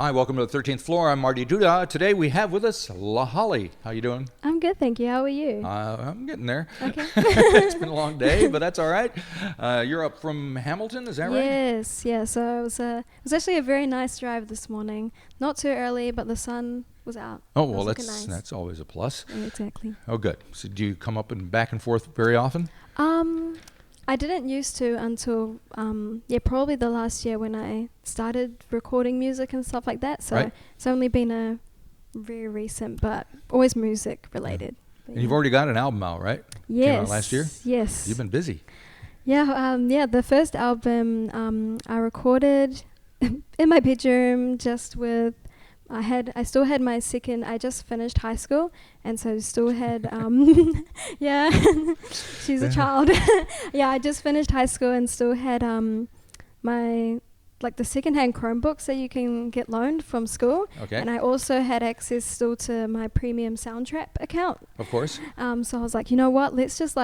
Hi, welcome to the 13th floor. I'm Marty Duda. Today we have with us Lehali. How you doing? I'm good, thank you. How are you? I'm getting there. Okay. It's been a long day, but that's all right. You're up from Hamilton, is that right? Yes, yeah. So it was actually a very nice drive this morning. Not too early, but the sun was out. Oh, It was well, looking nice. that's always a plus. Yeah, exactly. Oh, good. So do you come up and back and forth very often? I didn't used to until probably the last year when I started recording music and stuff like that. So Right. it's only been a very recent, but always music related. But And you've already got an album out, right? yes, Came out last year? Yes. You've been busy. Yeah, the first album I recorded in my bedroom just with I still had my second. I just finished high school, and so still had yeah, she's a child. Yeah, I just finished high school and still had my the secondhand Chromebooks that you can get loaned from school. Okay. And I also had access still to my premium Soundtrap account. Of course. So I was like, you know what? Let's just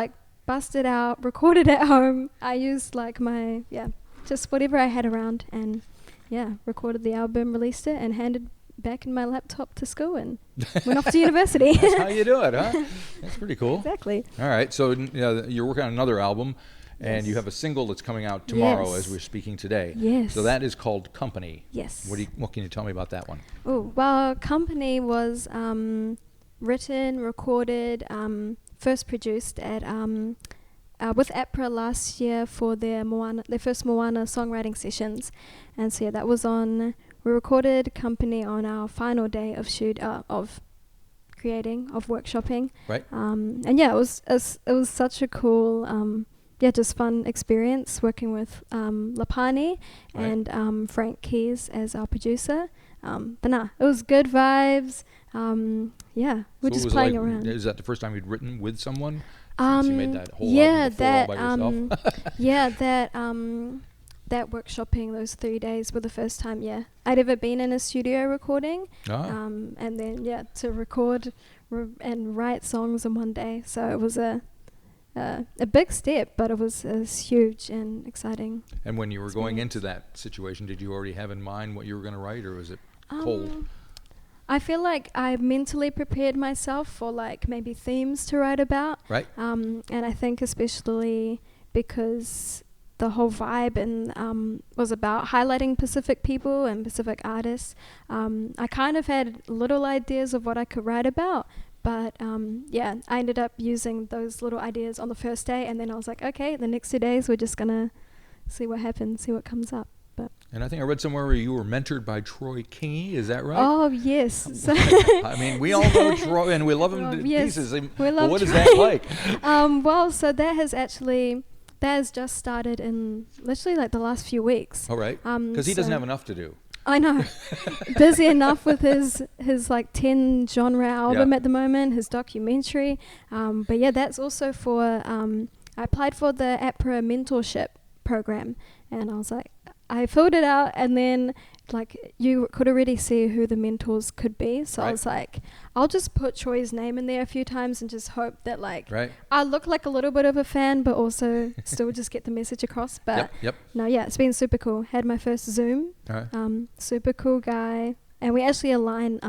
bust it out, record it at home. I used just whatever I had around, and recorded the album, released it, and handed back in my laptop to school and went off to university. That's how you do it, huh? That's pretty cool. Exactly. All right. So you're working on another album, and Yes. you have a single that's coming out tomorrow Yes. as we're speaking today. Yes. So that is called Company. Yes. What can you tell me about that one? Oh, well, Company was written, recorded, first produced at with APRA last year for their first Moana songwriting sessions. And so that was we recorded Company on our final day of workshopping. Right. It was such a cool, just fun experience working with Lapani and Frank Keys as our producer. It was good vibes. We're just playing around. Is that the first time you'd written with someone? Since you made that whole album before all by yourself? That workshopping, those 3 days were the first time, I'd ever been in a studio recording. And then, to record and write songs in one day. So it was a big step, but it was huge and exciting. And when you were going into that situation, did you already have in mind what you were going to write, or was it cold? I feel like I mentally prepared myself for maybe themes to write about. Right. And I think especially because the whole vibe and was about highlighting Pacific people and Pacific artists. I kind of had little ideas of what I could write about, but I ended up using those little ideas on the first day, and then I was like, okay, the next 2 days we're just gonna see what happens, see what comes up. And I think I read somewhere where you were mentored by Troy Kingy. Is that right? Oh yes. I mean, we all know Troy, and we love him to pieces. We love what Troy. is that like? So that has just started in literally the last few weeks. All right. Because he doesn't have enough to do. I know. Busy enough with his 10 genre album at the moment, his documentary. That's also for, I applied for the APRA mentorship program, and I was like, I filled it out, and then you could already see who the mentors could be. So I was like, I'll just put Troy's name in there a few times and just hope that I look like a little bit of a fan, but also still just get the message across. But no, it's been super cool. Had my first Zoom. Super cool guy, and we actually align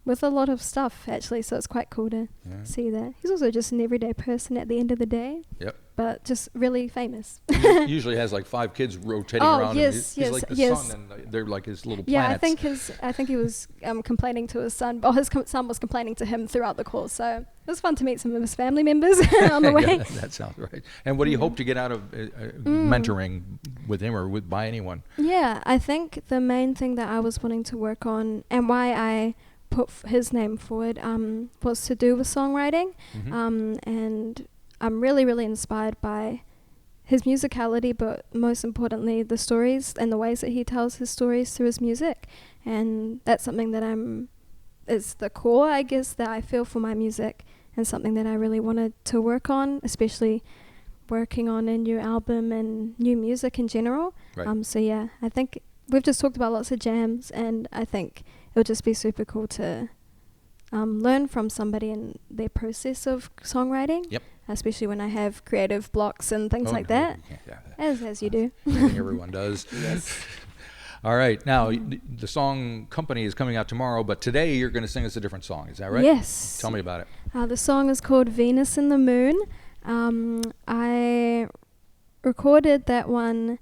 with a lot of stuff actually. So it's quite cool to see that. He's also just an everyday person at the end of the day. Yep. But just really famous. He usually has 5 kids rotating around. Yes, he's like the sun, and they're like his little planets. I think he was complaining to his son, or his son was complaining to him throughout the course. So it was fun to meet some of his family members on the way. That sounds right. And what do you hope to get out of mentoring with him or by anyone? Yeah, I think the main thing that I was wanting to work on, and why I put his name forward, was to do with songwriting. And I'm really, really inspired by his musicality, but most importantly, the stories and the ways that he tells his stories through his music. And that's something that is the core, I guess, that I feel for my music, and something that I really wanted to work on, especially working on a new album and new music in general. Right. I think we've just talked about lots of jams, and I think it would just be super cool to learn from somebody in their process of songwriting. Yep. Especially when I have creative blocks and things like that. Yeah. As you do. I think everyone does. Yes. All right. Now, the song Company is coming out tomorrow, but today you're going to sing us a different song. Is that right? Yes. Tell me about it. The song is called Venus and the Moon. I recorded that one.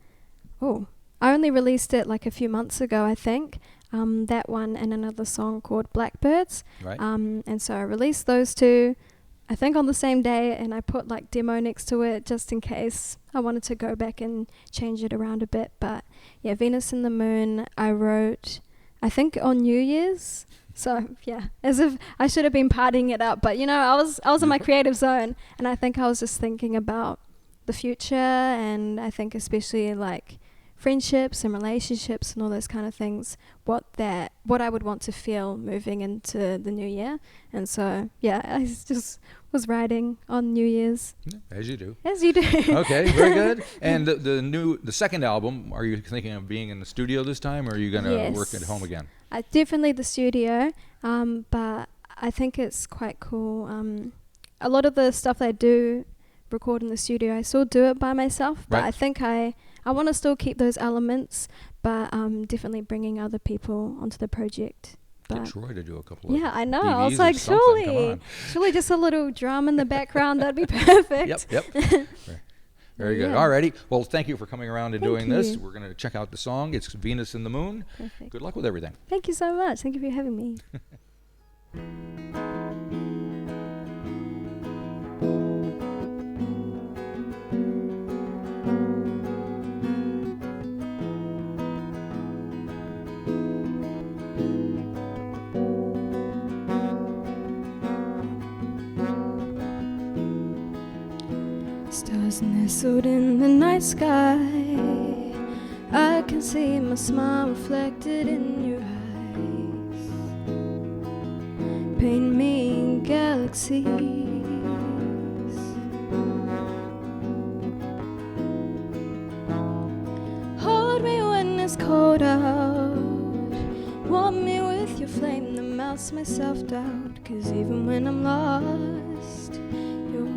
I only released it like a few months ago, I think. That one and another song called Blackbirds. Right. And so I released those two, I think on the same day, and I put like demo next to it just in case I wanted to go back and change it around a bit. But yeah, Venus and the Moon I wrote, I think on New Year's. So yeah, as if I should have been partying it up. But you know, I was in my creative zone, and I think I was just thinking about the future, and I think especially like friendships and relationships and all those kind of things, what I would want to feel moving into the new year. And so yeah, I just was writing on New Year's. As you do. Okay, very good. And the second album, are you thinking of being in the studio this time, or are you going to work at home again? Definitely the studio, but I think it's quite cool. A lot of the stuff that I do record in the studio, I still do it by myself, but I think I want to still keep those elements, but definitely bringing other people onto the project. Get Troy to do a couple of I know. DVDs I was like, surely just a little drum in the background, that'd be perfect. Yep. Very good. Alrighty. Well, thank you for coming around and doing this. We're going to check out the song. It's Venus and the Moon. Perfect. Good luck with everything. Thank you so much. Thank you for having me. Stars nestled in the night sky, I can see my smile reflected in your eyes. Paint me galaxies. Hold me when it's cold out, warm me with your flame that melts my self-doubt. 'Cause even when I'm lost, your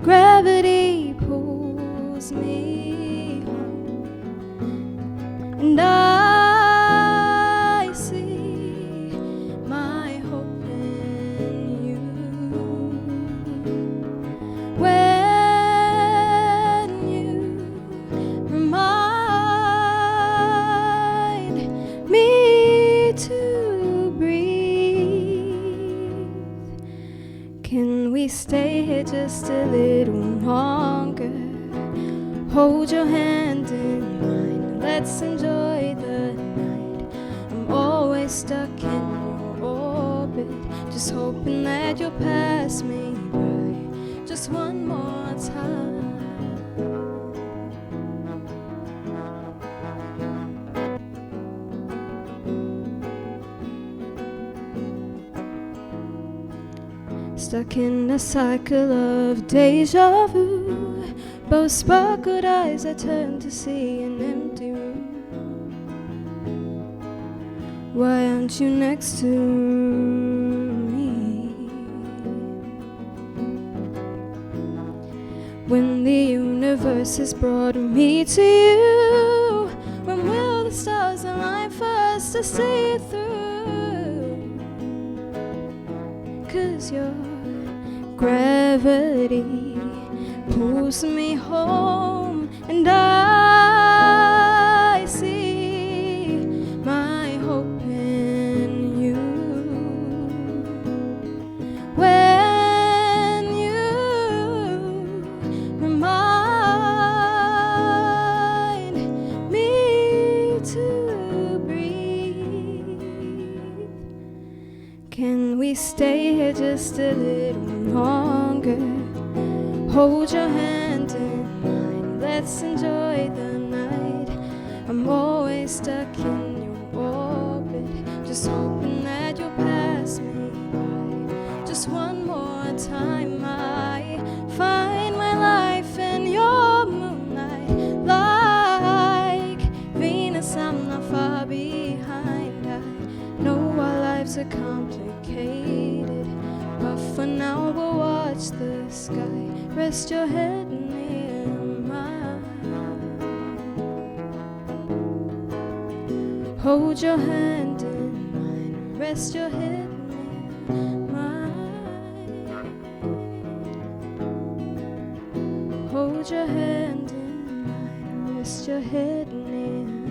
gravity pulls me home, and I see my hope in you. When you remind me to breathe, can we stay here just a little longer? Hold your hand in mine, let's enjoy the night. I'm always stuck in your orbit, just hoping that you'll pass me by just one more time. Stuck in a cycle of deja vu, both sparkled eyes I turn to see an empty room. Why aren't you next to me? When the universe has brought me to you, when will the stars align for us to see it through? 'Cause your gravity pulls me home, and I see my hope in you. When you remind me to breathe, can we stay here just a little longer? Hold your hand in mine, let's enjoy the night. I'm always stuck in your orbit, just hoping that you'll pass me by just one more time. I find my life in your moonlight, like Venus, I'm not far behind. I know our lives are complicated, but for now we'll watch the sky. Rest your head near mine. Hold your hand in mine, rest your head in mine. Hold your hand in mine, rest your head in